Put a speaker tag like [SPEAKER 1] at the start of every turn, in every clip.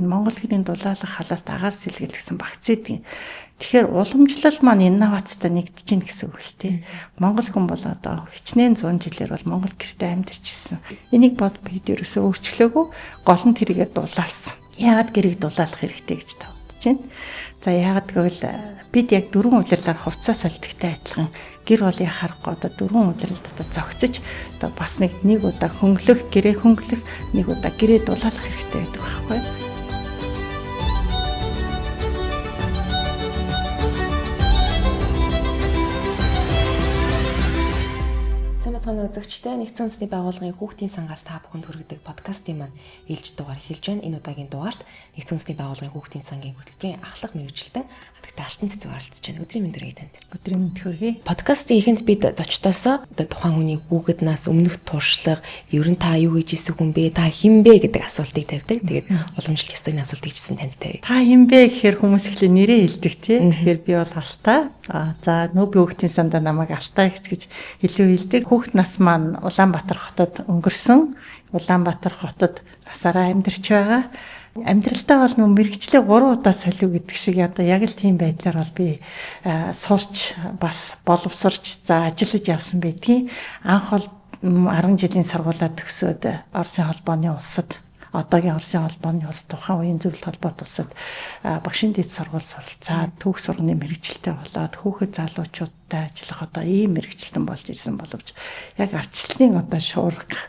[SPEAKER 1] Монгол хэлний дулаалга халаалт агаар сэлгэл гэсэн багц идэг. Тэгэхээр уламжлал маань инновацтай нэгдэж гин гэсэн үг л тийм. Монгол хүн бол одоо хичнээн 100 жилээр бол Монгол гэртээ амьдарч ирсэн. Энийг бод бид ерөөсөө өөрчлөөгүй, гол нь тэрийгэ дулаалсан. Яагаад гэрийг дулаалах хэрэгтэй гэж тавьж байна. За яагаад гэвэл бид яг 4 удирлаар хувцас солидогтой адилхан гэр бол яхахгүй одоо 4 удиралд одоо зогцож одоо бас нэг удаа хөнгөлөх, гэрээ хөнгөлөх, нэг удаа гэрээ дулаалах хэрэгтэй байдаг байхгүй юу?
[SPEAKER 2] Үзэгчтэй нэгдсэн үндэсний байгууллагын хүүхдийн сангаас та бүхэнд хүргэдэг подкастын маань ээлж дугаар эхэлж байна. Энэ удаагийн дугаарт нэгдсэн үндэсний байгууллагын хүүхдийн сангийн хөтөлбөрийн ахлах мэргэжилтэн хатагтай алтан цэцэг оролцож байна. Өдрийн мэнд хүргэе танд.
[SPEAKER 1] Өдрийн мэнд хүргэе.
[SPEAKER 2] Подкастын эхэнд бид зочдоосоо тухайн хүний хүүгэднээс өмнөх туршлага, ер нь та юу хийж исэн хүн бэ? Та хэн бэ гэдэг асуултыг тавьдаг. Тэгээд уламжлалт ёсны асуултыг хийсэн танд тавь.
[SPEAKER 1] Та хэн бэ гэхээр хүмүүс ихлэ нэрээ хэлдэг тий. Тэгэхээр би бол Алтай. За нүүби хүүхдийн сандаа намайг Алтай гэж илүү хэлдэг. Хүүхд нас маань Улаанбаатар хотод өнгөрсөн. Улаанбаатар хотод насаараа амьдарч байгаа. Амьдралдаа бол мэргэжлээ 3 удаа солио гэдэг шиг одоо яг л тийм байдлаар бол би сурч бас боловсрч за ажиллаж явсан байдгийг. Анх бол 10 жилийн сургуулаа төгсөөд Оросын холбооны улсад одоогийн Оросын холбооны улс тухайн үеийн зөвлөлт холбоот улсад багшийн дэд сургууль суралцаад түүх сурганы мэргэжилтэй болоод хүүхэд залуучуудтай ажиллах одоо ийм мэргэжилтэн болж ирсэн боловч яг арчлалын одоо шуурга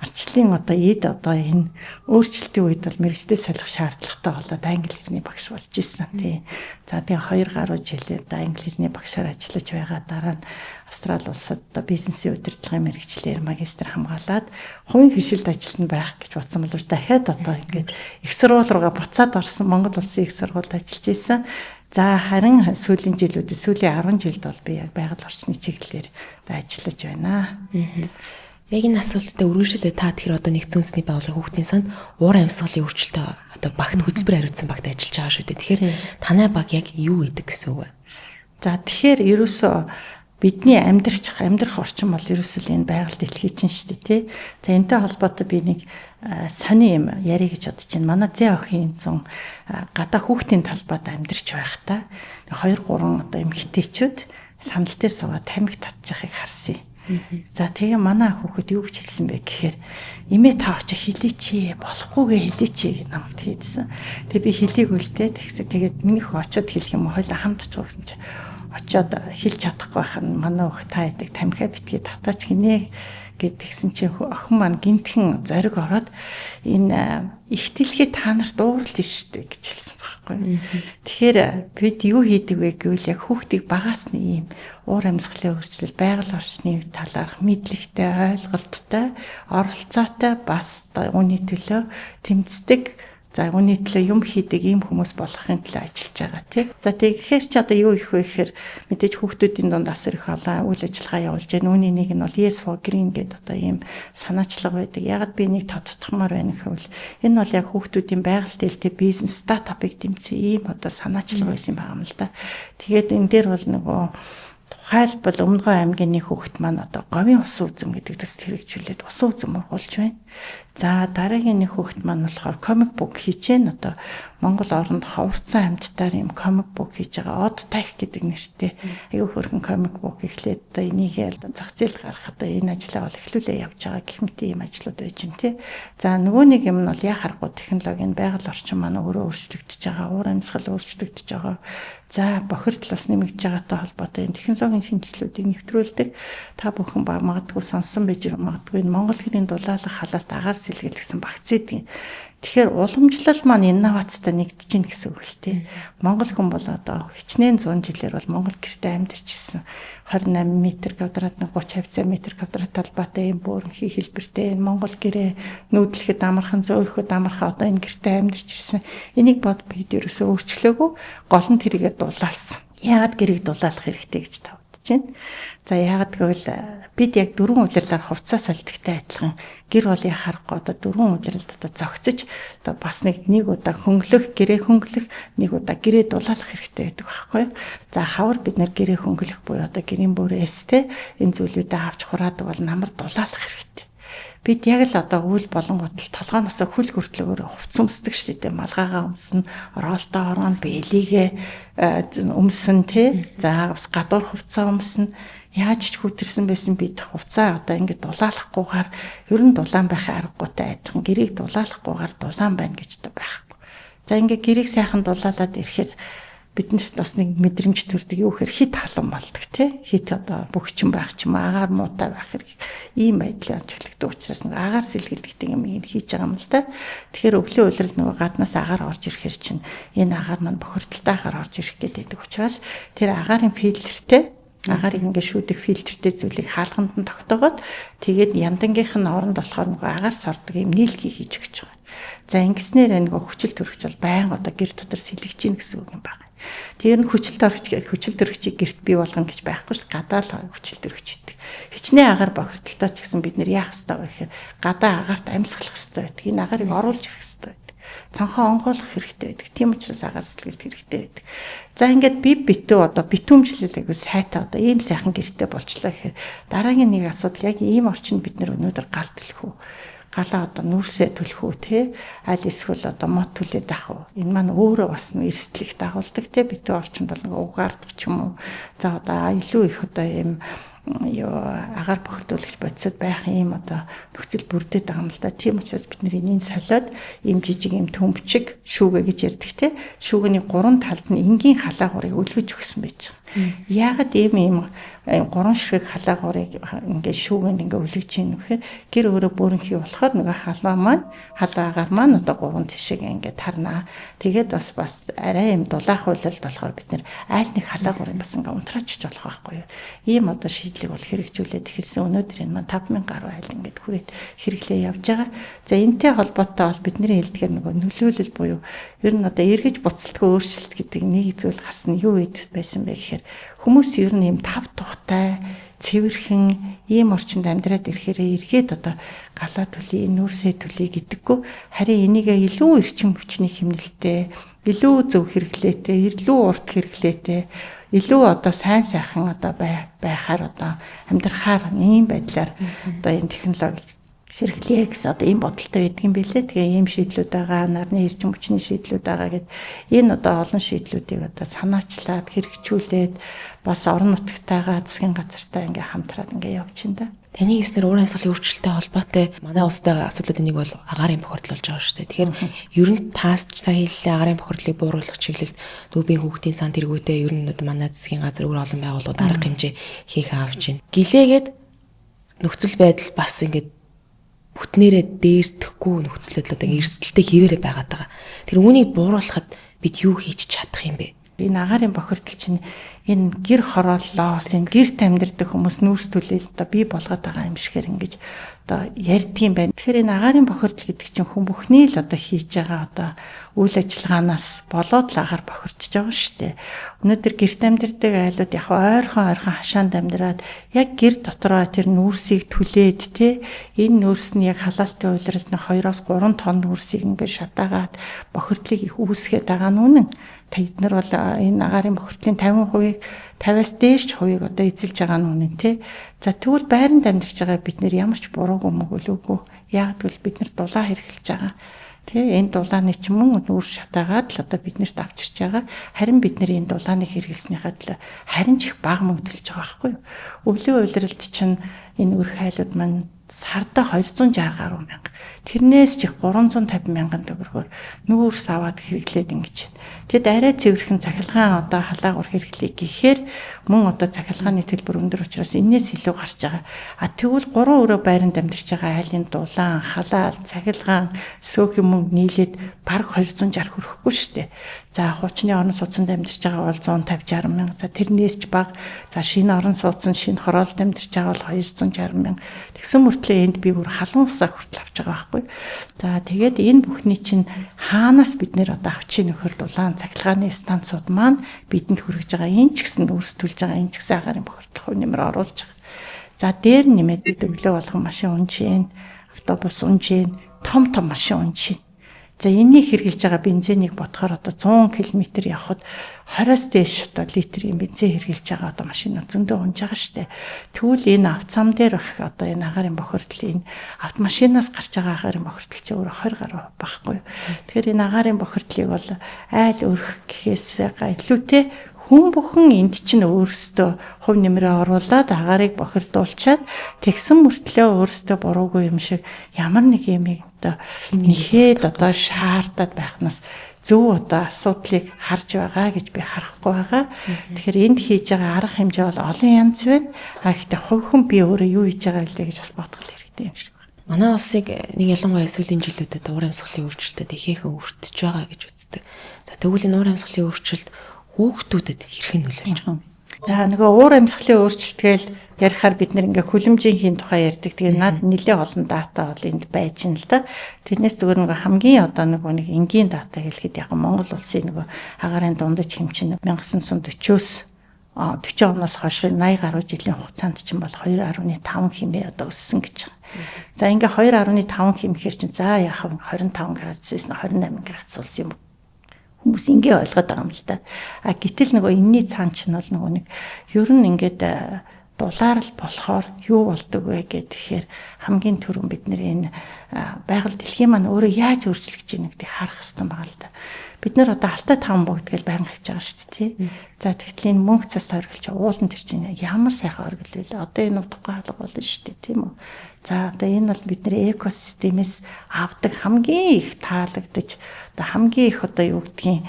[SPEAKER 1] арчлалын одоо эд одоо энэ өөрчлөлтийн үед бол мэргэжлээ солих шаардлагатай болоод англи хэлний багш болж ирсэн тий. За тэгээ 2 гаруй жилээр англи хэлний багшаар ажиллаж байгаа дараа нь Австрали улсад бизнесийн удирдлагын мэргэжлэр магистр хамгаалаад хувийн хвшилд ажилтнаа байх гэж бодсон боловч дахиад одоо ингээд их сургууль руугаа буцаад орсон Монгол улсын их сургуульд ажиллаж исэн. За харин сүүлийн жилүүдэд сүүлийн 10 жилд бол би яг байгаль орчны чиглэлээр ажиллаж байна.
[SPEAKER 2] Яг энэ асуулттай үргэлжлүүлээ та тэгэхээр одоо нэгдсэн үндэсний байгууллагын хүүхдийн санд уур амьсгалын өөрчлөлтөө одоо багт хөтөлбөр хариуцсан багт ажиллаж байгаа шүү дээ. Тэгэхээр танай баг яг юу гэдэг гэсэн үг вэ? За
[SPEAKER 1] тэгэхээр ерөөсөө бидний амьдрах орчин бол ерөөсөө энэ байгаль дэлхий чинь шүү дээ тий. За энэтэй холбоотой би нэг сони юм ярих гэж бодож байна. Манай зээ охин зун гадаа хүүхдийн талбайд амьдарч байхдаа 2 3 одоо эмэгтэйчүүд сандал дээр суугаад тамхи татчихыг харсан. За тэгээ манай хүүхэд юу гэж хэлсэн бэ гэхээр эмээ та очиж хэлээч болохгүйгээ хэлээч гэж намайг хэлсэн. Тэгээ би хэлээгүй л дээ. Тэгээд минийх очиод хэлэх юм хоёлаа хамтчих гэсэн чинь очиод хэлж чадахгүй байх нь манай өх та яадаг тамхиа битгий татаач гинэ гэдгсэн чинь охин маань гинтхэн зориг ороод энэ ихтэлхий та нарт ууралж штэ гэж хэлсэн байхгүй. Тэгэхээр бид юу хийдэг вэ гэвэл яг хүүхдийг багаас нь ийм уур амьсгалын өөрчлөлт, байгаль орчны талаарх мэдлэгтэй, ойлголттой, оролцоотой бас үүний төлөө тэмцдэг. За үүний төлөө юм хийдэг ийм хүмүүс болохын төлөө ажиллаж байгаа тий. За тэгэхээр ч одоо юу их вэ гэхээр мэдээж хүүхдүүдийн дунд асар их олон үйл ажиллагаа явуулж байна. Үүний нэг нь бол Yes for Green гэдэг одоо ийм санаачлага байдаг. Ягаад би нэг тодтогмоор байна гэвэл энэ бол яг хүүхдүүдийн байгаль дэлтэй бизнес стартапыг дэмжсэн ийм одоо санаачлага байсан юм байна л да. Тэгээд энэ дээр бол нөгөө тухайлбал Өмнөгов аймгийн нэг хүүхэд маань одоо говийн усан үзэм гэдэг төсөл хэрэгжүүлээд усан үзэм ургуулж байна. За дараагийн нэг хүүхэд маань болохоор комик бук хийж байна. Одоо Монгол оронд ховорцсон амьтдаар юм комик бук хийж байгаа. Од тайх гэдэг нэртэй. Аюу хөрхэн комик бук эхлээд одоо энийг зах зээлд гаргах одоо энэ ажлаа бол эхлүүлээ явж байгаа гэх мэт ийм ажлууд байж байна тий. За нөгөө нэг юм нь бол яа харахгүй технологийн байгаль орчин маань өөрөө өөрчлөгдөж байгаа. Уур амьсгал өөрчлөгдөж байгаа. За бохирдол бас нэмэгдэж байгаатай холбоотой энэ технологийн шинжилгэүүдийг нэвтрүүлдэг. Та бүхэн магадгүй сонсон байж магадгүй Монгол хэлний дулаалга халаалт агаар сэлгэл гэсэн багц идэг. Тэгэхээр уламжлал маань инновацтай нэгдэж гин гэсэн үг л тий. Монгол хүн бол одоо хичнээн 100 жилээр бол Монгол гэртээ амьдарч ирсэн. 28 м квадрат, 30 50 м квадрат талбайтай юм буурмхий хэлбэртэй энэ Монгол гэрээ нүүдлэхэд амархан зөөхөд амархан одоо энэ гэртээ амьдарч ирсэн. Энийг бод бид ерөөсөө өөрчлөөгүй, гол нь тэрийгэ дулаалсан. Яагаад гэрийг дулаалах хэрэгтэй гэж тавьж байна. За яагаад гэвэл бид яг 4 удирлаар хувцас солидогтой адилхан гэр бол яхахгүй одоо 4 удиралд одоо зогцож одоо бас нэг удаа хөнгөлөх, гэрээ хөнгөлөх, нэг удаа гэрээ дулаалах хэрэгтэй байдаг байхгүй. За хавар бид нэр гэрээ хөнгөлөх буюу одоо гэрийн бүрээс те энэ зүйлүүдээ авч хураадаг бол намар дулаалах хэрэгтэй. Бид яг л одоо үйл болонгууд л толгооноос хөл хүртэл өөрөө хувц өмсдөг шүү дээ. Малгайгаа өмснө, ороолтоо орооно, бэлигээ өмснө тий. За бас гадуур хувцас өмснө. Яаж ч хүтэрсэн байсан бид хувцаа одоо ингэ дулаалахгүйгээр ер нь дулаан байхын аргагүйтэй адилхан гэрийг дулаалахгүйгээр дулаан байна гэж байхгүй. За ингээ гэрийг сайхан дулаалаад ирэхээр биднэрт бас нэг мэдрэмж төрдөг юу гэхээр хит халуун болдог тий. Хит одоо бөхчин байх ч юм агаар муутай байх хэрэг ийм байдлаар ажиглагдаг учраас нэг агаар сэлгэлдэгтэй юм ийг хийж байгаа юм л да. Тэгэхээр өвлийн улирал нөгөө гаднаас агаар орж ирэхээр чинь энэ агаар маань бохирдолтой агаар орж ирэх гэдэг учраас тэр агаарын фильтртэй агарыг ингээ шүүдэг фильтртэй зүйлийг хаалганд нь тогтоогоод тэгээд яндангийнх нь оронд болохоор нөгөө агаар сордог юм нийлхий хийж өгч байгаа. За ингэснээр нөгөө хүчил төрөгч бол байнга одоо гэр дотор сэлгэж гин гэсэн үг юм байна. Тэр нь хүчил төрөгчийг гэрт бий болгоно гэж байхгүй ш гадаа л хүчил төрөгч гэдэг. Хичнээн агаар бохирдолтой ч гэсэн бид нэр яах ёстой вэ гэхээр гадаа агаарт амьсгалах ёстой байдаг. Энэ агаарыг оруулж ирэх ёстой байдаг. Цонхоо онгойлгох хэрэгтэй байдаг. Тийм учраас агаар сэлгэлт хэрэгтэй байдаг. За ингээд битүү одоо битүүмжлэл айгу сайтай одоо ийм сайхан гэртэй болчлоо гэхээр дараагийн нэг асуудал яг ийм орчинд бид нэр өнөөдөр гал төлөх үү? Галаа одоо нүрсээ төлөх үү те аль эсвэл одоо мод төлээд ах уу энэ маань өөрөө бас нэг эрсдлийг дагуулдаг те битүү орчинд бол нэг угаардаг ч юм уу за одоо илүү их одоо ийм агаар бохирдуулагч бодисод байх ийм одоо нөхцөл бүрдээд байгаа юм л да. Тийм учраас бид нэр энийг солиод ийм жижиг ийм төмбчиг шүүгээ гэж ярьдаг те шүүгний гурван талд нь энгийн халаагуурыг өлгөж өгсөн байж байгаа. Яагаад ийм гурван ширхэг халаагуурыг ингээд шүүгэнд ингээд өлгөж ийн вэхээр гэр өөрөө бүрэнхий болохоор нөгөө халаагаар маань одоо гурван тишэг ингээд тарнаа. Тэгээд бас арай юм дулаах үйлрэлд болохоор бид нэр айл нэг халаагуурыг бас ингээд унтраачж болох байхгүй юу. Ийм одоо шийдлийг бол хэрэгжүүлээд эхэлсэн. Өнөөдөр энэ маань 5000 гаруй айл ингээд хүрээд хэрэглээ явж байгаа. За энэтэй холбоотой бол бидний хэлдгээр нөгөө нөлөөлөл буюу ер нь одоо эргэж буцалтгүй өөрчлөлт гэдэг нэг зүйл гарсан юу байсан бэ гэхээр хүмүүс ер нь ийм тав тухтай цэвэрхэн ийм орчинд амьдраад ирэхээр эргээд одоо галаа төлөе, нүрсээ төлөе гэдэггүй харин энийгээ илүү эрчим хүчний хэмнэлтэй, илүү зөв хэрэглээтэй, илүү урт хэрэглээтэй, илүү одоо сайн сайхан одоо байхаар одоо амьдрахаар ийм байдлаар одоо энэ технологи хэрэглэе гэсэн одоо ийм бодолтой байдаг юм билээ. Тэгээ ийм шийдлүүд байгаа, нарны эрчим хүчний шийдлүүд байгаа гэд энэ одоо олон шийдлүүдийг одоо санаачлаад хэрэгжүүлээд бас орон нутгатайгаа засгийн газартаа ингээ хамтраад ингээ явж байна да.
[SPEAKER 2] Таны хэлснээр уур амьсгалын өөрчлөлттэй холбоотой манай улстай асуудлуудын нэг бол агаарын бохирдол болж байгаа шүү дээ. Тэгэхээр ер нь таас сая хэллээ агаарын бохирдлыг бууруулах чиглэлд дүүбийн хүүхдийн сан тэргүүтэй ер нь манай засгийн газар өөр олон байгууллагууд арга хэмжээ хийх авч байна. Гэлээгээд нөхцөл байдал бас ингээд бүтнээрээ дээрдэхгүй нөхцөл байдал одоо эрсдэлтэй хэвээрээ байгаад байгаа. Тэр үүнийг бууруулахад бид юу хийж чадах юм бэ?
[SPEAKER 1] Энэ агаарын бохирдол чинь энэ гэр хорооллоос энэ гэрт амьдардаг хүмүүс нүүрс төлөөл одоо бий болгоод байгаа юм шигээр ингэж одоо ярьдгийм байна. Тэгэхээр энэ агаарын бохирдол гэдэг чинь хүн бүхний л одоо хийж байгаа одоо үйл ажиллагаанаас болоод л агаар бохирдож байгаа шүү дээ. Өнөөдөр гэрт амьдардаг айлууд яг ойрхон хашаанд амьдраад яг гэр дотроо тэр нүүрсийг түлээд те энэ нүүрс нь яг халаалтын үйлрэлд 2-3 тонн нүүрсийг ингээд шатаагаад бохирдлыг их үүсгээд байгаа нь үнэн. Тэд нар бол энэ агаарын бохирдлын 50%-ийг 50-аас дээш ч хувийг одоо эзэлж байгаа нь үнэн тий. За тэгвэл байранд амьдарч байгаа бид нэр ямар ч буруугүй мөгөлөөгүй. Яг тэгвэл бид нар дулаан хэрэглэж байгаа. Тэ энэ дулааны ч мөн нүүр шатаагаад л одоо биднэрт авчирч байгаа. Харин бид нэр энэ дулааныг хэрэглэснийхаа л харин ч их бага мөнгөлж байгаа байхгүй юу. Өвлийн үйлрэлд чинь энэ өрх хайлууд маань сарда 260 гаруй мянга. Тэрнээс ч их 350 мянган төгрөгөөр нүүрс аваад хэрэглээд ингэж байна. Тэгэд арай цэвэрхэн цахилгаан одоо халаагур хэрэглэе гэхээр мөн одоо цахилгааны төлбөр өндөр учраас энээс илүү гарч байгаа. А тэгвэл 3 өрөө байранд амьдарч байгаа айлын дулаан, халаал, цахилгаан, сөөхөн мөнгө нийлээд бараг 260 хүрэхгүй шүү дээ. За хуучны орон сууцнд амьдарч байгаа бол 150-60 мянга. За тэрнээс ч бага. За шинэ орон сууцнд шинэ хороолд амьдарч байгаа бол 260 мянга. Тэгсэн мөртлөө энд би бүр халуун усаа хүртэл авч байгаа байхгүй. За тэгээд энэ бүхний чинь хаанаас бид нэр одоо авчийн нөхөр дулаан цахилгааны станцууд маань бидэнд хүргэж байгаа энэ ч гэсэн өөрсдүүлж байгаа энэ ч гэсэн агаарын бохирдлын нэмэр оруулж байгаа. За дээр нэмээд бид өглөө болгон машин унжийн, автобус унжийн, том машин унжийн. За энийг хэрэгжилж байгаа бензинийг бодохоор одоо 100 км явхад 20-с дээш одоо литрийн бензин хэрэгжилж байгаа одоо машинууд зөндөө унж байгаа штэ. Тэгвэл энэ автозам дээр байх одоо энэ агаарын бохирдол энэ автомашинаас гарч байгаа агаарын бохирдол чинь өөрөө 20 гаруй багхгүй. Тэгэхээр энэ агаарын бохирдлыг бол айл өрх гэхээс илүүтэй хүн бүхэн энд чинь өөрсдөө хувь нэмрээ оруулаад агаарыг бохирдуулчаад тэгсэн мөртлөө өөрсдөө буруугүй юм шиг ямар нэг юм одоо нэхэд одоо шаардаад байхнаас зөв одоо асуудлыг харж байгаа гэж би харахгүй байгаа. Тэгэхээр энд хийж байгаа арга хэмжээ бол олон янз байна. Гэхдээ хувь хүн би өөрөө юу хийж байгаа вэ гэж бас бодох хэрэгтэй юм шиг байна.
[SPEAKER 2] Манай улсыг нэг ялангуяа сүүлийн жилүүдэд уур амьсгалын өөрчлөлтөд ихээхэн өртөж байгаа гэж үздэг. За тэгвэл энэ уур амьсгалын өөрчлөлт хүүхдүүдэд хэрхэн нөлөөлж байгаа юм?
[SPEAKER 1] За нөгөө уур амьсгалын өөрчлөлтгээл ярихаар бид нэр ингээ хүлэмжийн тухай ярьдаг. Тэгээ над нэлээ олон дата бол энд байж нь л да. Тэрнээс зүгээр нөгөө хамгийн одоо нэг энгийн дата хэлэхэд яг Монгол улсын нөгөө агаарын дундаж хэмжээ 1940-оос 40 оноос хойш 80 гаруй жилийн хугацаанд чинь бол 2.5 хэмээр одоо өссөн гэж байгаа. За ингээ 2.5 хэмэхээр чинь за яах вэ 25 градусээс 28 градус улс юм. Хүмүүс ингээ ойлгоод байгаа юм л да. Гэтэл нөгөө энэний цаан чинь бол нөгөө нэг ер нь ингээд дулаар л болохоор юу болдог вэ гэхээр хамгийн түрүүн бид нэр энэ байгаль дэлхийн маань өөрөө яаж өөрчлөгдөж байгааг гэдгийг харах хэрэгтэй байгаа л да. Бид нэр одоо алтай таван бүгд гэж байнга хэлж байгаа шүү дээ тий. За тэгтэл энэ мөнх цас оргилч уулан тэр чинь ямар сайхан оргил вэ? Одоо энэ утгагүй алга болно шүү дээ тийм үү? За одоо энэ бол бидний экосистемээс авдаг хамгийн их таалагдж одоо хамгийн их одоо юу гэдгийг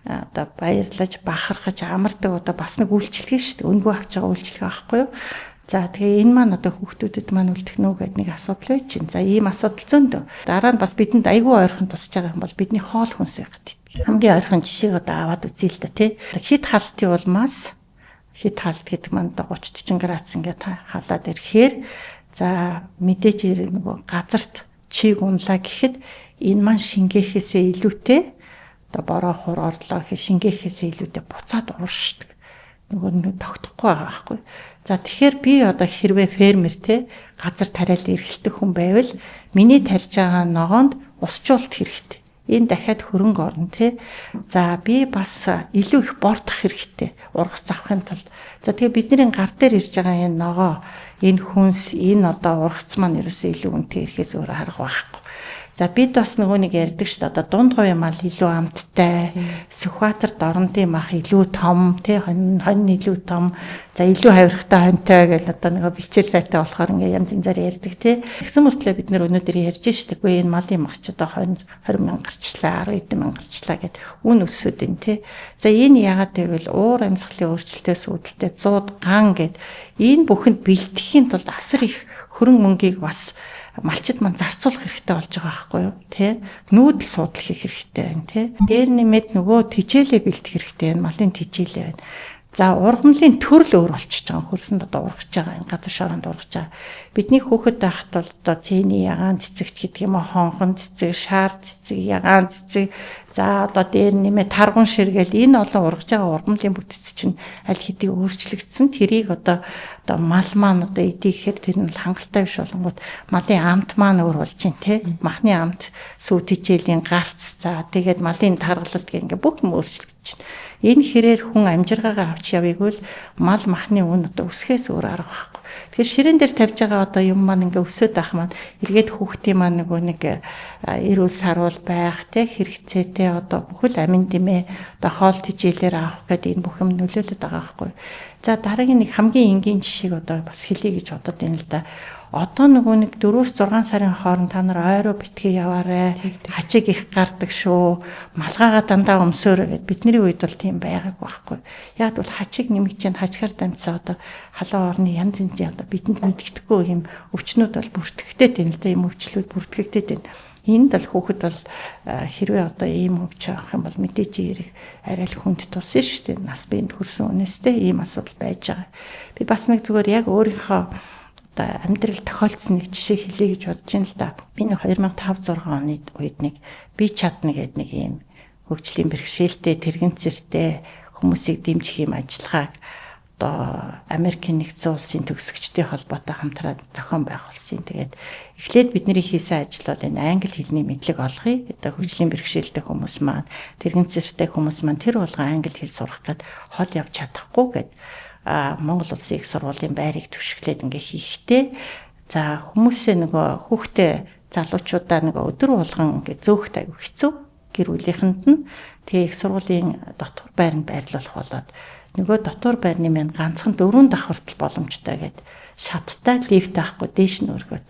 [SPEAKER 1] одоо баярлаж бахархаж амардаг одоо бас нэг үйлчлэг шүү дээ. Өнгөө авч байгаа үйлчлэг аахгүй юу? За тэгээ энэ маань одоо хүүхдүүдэд маань үлдэх нүү гэдэг нэг асуудал байж чинь. За ийм асуудал зөндөө. Дараа нь бас бидэнд айгүй ойрхон тусч байгаа юм бол бидний хоол хүнс байгаад. Хамгийн ойрхон жишээг одоо аваад үзье л да тий. Хит халтын улмаас хит халт гэдэг маань одоо 30-40 градус ингээд халаад ирэхээр за мэдээж нөгөө газарт чиг унлаа гэхэд энэ маань шингээхээсээ илүүтэй одоо бороо хур орлоо гэхэд шингээхээсээ илүүтэй буцаад ууршдаг. Нөгөө тогтохгүй байгаа байхгүй. За тэгэхээр би одоо хэрвээ фермер те газар тариал эрхэлдэг хүн байвал миний тарьж байгаа ногоонд усчуулт хэрэгтэй. Энэ дахиад хөрөнгө орно те. За би бас илүү их бордох хэрэгтэй. Ургац авахын тулд. За тэгээ бидний гар дээр ирж байгаа энэ ногоо, энэ хүнс, энэ одоо ургац маань ерөөсөө илүү үнэтэй ирэхээс өөр арга байхгүй. За бид бас нөгөө нэг ярьдаг шүү дээ. Одоо дунд говийн мал илүү амттай, сүхбаатарт орондын мах илүү том, тий хонь илүү том, за илүү хавиргатай хоньтой гэж одоо нөгөө бичээр сайтай болохоор ингээ янз янзаар ярьдаг тий. Тэгсэн мөртлөө бид нөр өнөөдөр ярьж шүү дээ. Үгүй энэ малын мах ч одоо 20 мянга гарчлаа, 10 эдэн мянга гарчлаа гэд үн өсөд ин тий. За энэ яагаад гэвэл уур амьсгалын өөрчлөлтөөс үүдэлтэй 100 ган гэд энэ бүхэнд бэлтгэхийн тулд асар их хөрөнгө мөнгийг бас малчид маань зарцуулах хэрэгтэй болж байгаа байхгүй юу тий нүүдэл суудлах хэрэгтэй байна тий дээр нэмээд нөгөө тижээлээ бэлтгэх хэрэгтэй байна малын тижээлээ байна. За ургамлын төрөл өөр болчихж байгаа хөрсөнд одоо ургаж байгаа энэ газар шаранд ургаж байгаа. Бидний хүүхэд байхад бол одоо цэний ягаан цэцэгч гэдэг юм уу хонхон цэцэг, шаар цэцэг, ягаан цэцэг за одоо дээр нэмээ таргун ширгээл энэ олон ургаж байгаа ургамлын бүтэц чинь аль хэдийн өөрчлөгдсөн. Тэрийг одоо мал маань одоо идэх гэхээр тэр нь хангалттай биш болонгууд малын амт маань өөр болж байна те. Махны амт сүү тижээлийн гарц за тэгээд малын таргалалт гэх ингээ бүх юм өөрчлөгдөж байна. Энэ хэрээр хүн амжиргаагаа авч явъягүй л мал махны үн одоо өсөхөөс өөр арга байхгүй. Тэгэхээр ширээн дээр тавьж байгаа одоо юм маань ингээ өсөд ах маань эргээд хүүхдийн маань нөгөө нэг эрүүл сарвал байх те хэрэгцээтэй одоо бүхэл амин димээ одоо хоол тижээлээр авах гэдэг энэ бүх юм нөлөөлөд байгаа байхгүй. За дараагийн нэг хамгийн энгийн жишээг одоо бас хэлье гэж бодод байна л да. Одоо нөгөө нэг 4-6 сарын хооронд та нар ойроо битгий яваарэ. Хачиг их гардаг шүү. Малгайгаа дандаа өмсөөрэй гэд бидний үед бол тийм байгаагүй байхгүй. Яг бол хачиг нэмэгч чинь хачгаар дамжсаа одоо халуун орны янз янзын одоо бидэнд мэддэхгүй юм өвчнүүд бол бүртгэгдээд байна л да. Ийм өвчлүүд бүртгэгдээд байна. Энд бол хүүхэд бол хэрвээ одоо ийм өвч авах юм бол мэдээж ирэх арай л хүнд тусна шүү дээ. Нас биед хүрсэн үнэстэй ийм асуудал байж байгаа. Би бас нэг зүгээр яг өөрийнхөө амьдрал тохиолдсон нэг жишээ хэлье гэж бодож байна л да. Би нэг 2005-6 оны үед нэг би чадна гэдэг нэг ийм хөгжлийн бэрхшээлтэй, тэрэгэн цэртэй хүмүүсийг дэмжих юм ажиллагааг одоо Америкийн нэгдсэн улсын төгсөгчдийн холбоотой хамтраад зохион байгуулсан. Тэгээд эхлээд бидний хийсэн ажил бол энэ англи хэлний мэдлэг олгоё. Одоо хөгжлийн бэрхшээлтэй хүмүүс маань, тэрэгэн зэрэгтэй хүмүүс маань тэр болгон англи хэл сурах гээд хол явж чадахгүй гээд Монгол Улсын их сургуулийн байрыг түшиглээд ингээ хийхдээ за хүмүүсээ нөгөө хүүхдээ залуучуудаа нөгөө өдөр болгон ингээ зөөхт аягүй хэцүү гэр бүлийнхэнд нь тэгээ их сургуулийн дотор байранд байрлуулах болоод нөгөө дотор байрны маань ганцхан 4 давхартал боломжтой гээд шаттай лифт авахгүй дээш нь өргөөд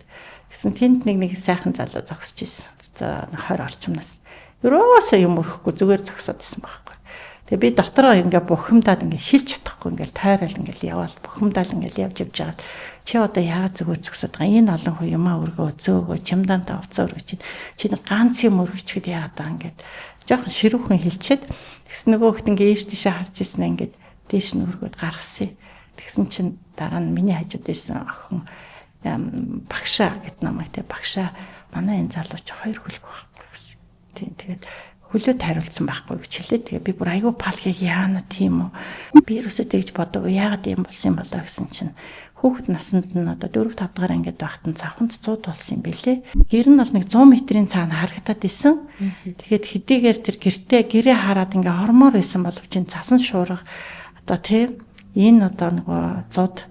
[SPEAKER 1] гэсэн тэнд нэг сайхан залуу зогсож ирсэн. За 20 орчимнаас ерөөсөө юм өрөхгүй зүгээр зогсоод исэн байхгүй. Тэгээ би дотроо ингээ бухимдаад ингээ хэлж чадахгүй ингээ тайрал ингээ яваал бухимдаад ингээ явж жаад чи одоо яагаад зүгээр зогсоод байгаа энэ олон хүн юмаа өргөө зөөгөө чимдаан тавцаа өргөж чи ганц юм өргөчгöd яагаад байгаа ингээд жоохон ширүүхэн хэлчихэд тэгс нөгөөхт ингээ ийш тийшээ харж ирсэн ингээд дээш нь өргөд гаргасан. Тэгсэн чинь дараа нь миний хажууд байсан охин багшаа гэд намайг те багшаа манай энэ залууч 2 хөлөг байхгүй гэсэн. Тийм тэгээд хөлөөд хариулсан байхгүй гэж хэлээ. Тэгээ би бүр айгүй палхийг яана тийм үү. Би юусоо тэгж бодоагүй яагаад юм болсон юм болоо гэсэн чинь хүүхэд насанд нь одоо 4-5 дахь ангид байхад нь цавханд 100 болсон юм билээ. Гэр нь бол нэг 100 метрийн цаана харагдаад исэн. Тэгээд хэдийгээр тэр гэрээ хараад ингээ хормоор байсан боловч энэ цасан шуурга одоо тийм энэ одоо нөгөө зуд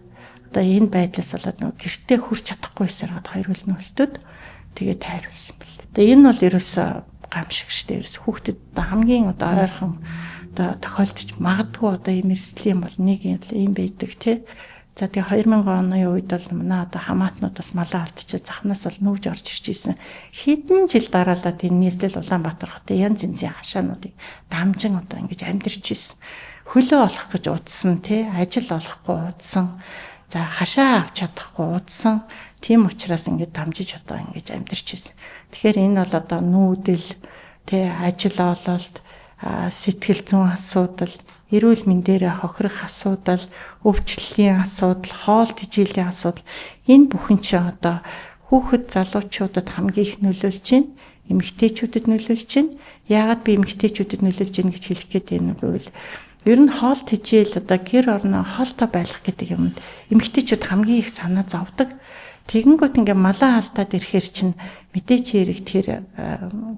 [SPEAKER 1] одоо энэ байдлаас болоод нөгөө гэртээ хүрч чадахгүй эсрэг хоёр хөл нөлтөд тэгээд тайруулсан бэл. Тэгээ энэ бол ерөөсөө гамшиг штэ ерөөс хүүхдэд одоо хамгийн одоо ойрхон одоо тохиолдож магадгүй одоо ийм эрсдэл юм бол нэг юм байдаг тий. За тэгээ 2000 оны үед бол манай одоо хамаатнуудаас малаа алдчихээ захнаас бол нүүж орж ирж исэн. Хэдэн жил дараалаад энэ нийслэл Улаанбаатар хотын янз янзын хашаануудыг дамжин одоо ингэж амьдарч исэн. Хөлөө олох гэж удсан тий, ажил олохгүй удсан. За хашаа авч чадахгүй удсан. Тийм учраас ингэж дамжиж одоо ингэж амьдарч исэн. Тэгэхээр энэ бол одоо нүүдэл тий, ажил ололт, сэтгэл зүйн асуудал, эрүүл мэндээрээ хохирох асуудал, өвчлөлийн асуудал, хоол тэжээлийн асуудал энэ бүхэн чинь одоо хүүхэд залуучуудад хамгийн их нөлөөлж байна. Эмэгтэйчүүдэд нөлөөлж байна. Яагаад би эмэгтэйчүүдэд нөлөөлж байна гэж хэлэх гээд байна гэвэл ер нь хоол тэжээл одоо гэр орноо хоолтой байх гэдэг юмд эмэгтэйчүүд хамгийн их санаа зовдөг. Тэгэнгүүт ингээ малаа алдаад ирэхээр чинь мэдээч хэрэг тэр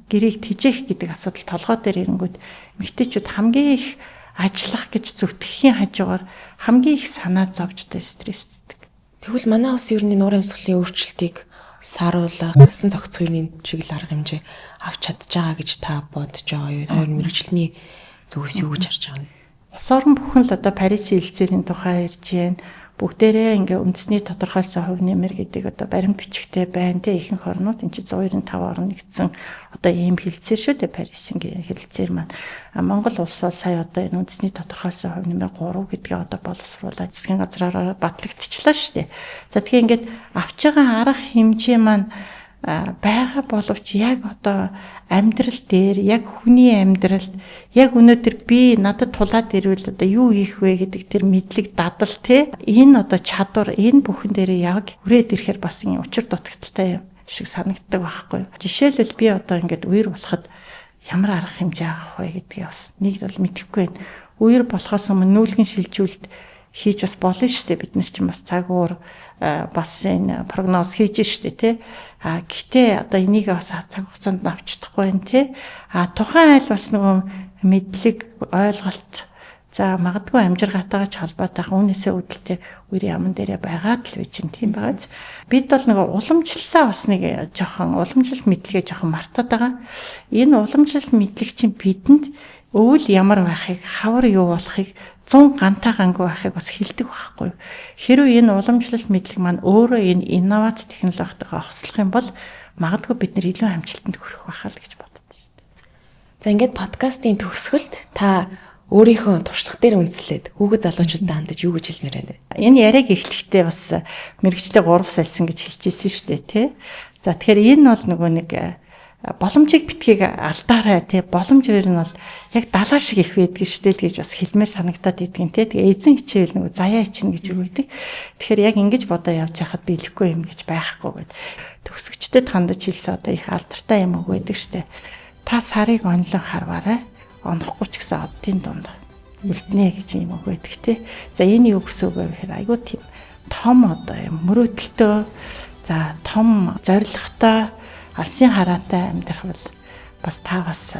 [SPEAKER 1] гэрийг тэжээх гэдэг асуудал толгой дээр ирэнгүүт эмэгтэйчүүд хамгийн их ажиллах гэж зүтгэхийн хажуугаар хамгийн их санаа зовж тэ стресстэй.
[SPEAKER 2] Тэгвэл манай ус ер нь нуур амьсгалын өөрчлөлтийг сааруулах, насан зохицохын шиг л арга хэмжээ авч чадж байгаа гэж та бодож байгаа юу? Та мэрэгжлийн зүгээс юу гэж харж байгаа юм?
[SPEAKER 1] Улс орон бүхэн л одоо Парис хэлцээрийн тухай ярьж байна. Бүгдээрээ ингээ үндэсний тодорхойлсон хувь нэмэр гэдэг одоо баримт бичгтэй байна. Тэ ихэнх орнууд энэ чинь 195 орн нэгдсэн одоо ийм хэлцээр шүү дээ Парисын хэлцээр маань. Монгол улс бол сая одоо энэ үндэсний тодорхойлсон хувь нэмэр 3 гэдгээ одоо боловсруулаад засгийн газраараа батлагдчихлаа шүү дээ. За тэгэхээр ингээд авч байгаа арга хэмжээ маань байгаа боловч яг одоо амьдрал дээр яг хүний амьдралд яг өнөөдөр би надад тулаад ирвэл одоо юу хийх вэ гэдэг тэр мэдлэг дадал те энэ одоо чадвар энэ бүхэн дээр яг хүрээд ирэхээр бас ингэ учир дутагдaltaй юм шиг санагддаг байхгүй. Жишээлбэл би одоо ингээд үер болоход ямар арга хэмжээ авах вэ гэдгийг бас нэг бол мэдэхгүй байна. Үер болохоос өмнө нүүлгэн шилжүүлэлт хийж бас болно шүү дээ. Бид нар ч бас цагуур бас энэ прогноз хийж штэ тий. Гэтэ одоо энийг бас цаг хугацаанд авч чадахгүй юм тий. Тухайн айл бас нөгөө мэдлэг ойлголт за магадгүй амжиргаатайгаа ч холбоотой үүнээсээ үүдэлтэй үер яман дээрээ байгаад л байж чинь тийм байгааз. Бид бол нөгөө уламжлалаа бас нэг жоохон уламжлалт мэдлэгээ жоохон мартаад байгаа. Энэ уламжлалт мэдлэг чинь бидэнд өвөл ямар байхыг, хавар юу болохыг 100 гантай гангүй байхыг бас хэлдэг байхгүй. Хэрвээ энэ уламжлалт мэдлэг маань өөрөө энэ инновац технологитойгоо хослох юм бол магадгүй бид нэр илүү амжилтанд хүрэх байхаа л гэж боддог шүү дээ.
[SPEAKER 2] За ингээд подкастын төгсгөлд та өөрийнхөө туршлага дээр үндэслээд хүүхэд залуучуудад хандаж юу гэж хэлмээр байна вэ?
[SPEAKER 1] Энэ яриаг эхлэхдээ бас мэрэгчлээ 3 сальсан гэж хэлж ирсэн шүү дээ, тий. За тэгэхээр энэ бол нөгөө нэг боломжийг битгийг алдаарай тий боломж өөр нь бол яг далаа шиг их байдаг шүү дээ гэж бас хэлмээр санагдаад идэгин тий тэгээ эзэн хичээл нөгөө заяа хичнэ гэж өгдөг. Тэгэхээр яг ингэж бодоо явж байхад биелэхгүй юм гэж байхгүй гэд төгсөгчдөд хандаж хэлсэн одоо их алдартай юм үг байдаг шүү дээ. Та сарыг онлон харваарай. Онохгүй ч гэсэн оддын дунд үлднэ гэж юм үг байдаг тий. За энэ юу гэсэн үг вэ гэхээр айгүй тийм том одоо юм мөрөөдөлтөө за том зоригтой алсын хараатай амьдрах бол бас та бас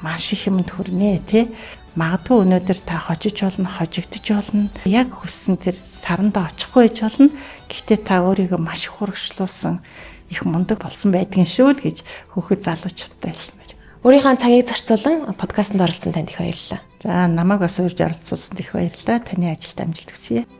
[SPEAKER 1] маш их юмд хүрнэ тий. Магадгүй өнөөдөр та хожиж болно, хожигдож болно. Яг хүссэн тэр сарандаа очихгүй байж болно. Гэхдээ та өөрийгөө маш их урагшлуулсан их мундаг болсон байдгийн шүү л гэж хүүхэд залуучуудтай хэлмээр.
[SPEAKER 2] Өөрийнхөө цагийг зарцуулан подкастт оролцсон танд их баярлалаа.
[SPEAKER 1] За намайг бас урьж оролцуулсанд их баярлалаа. Таны ажилд амжилт хүсье.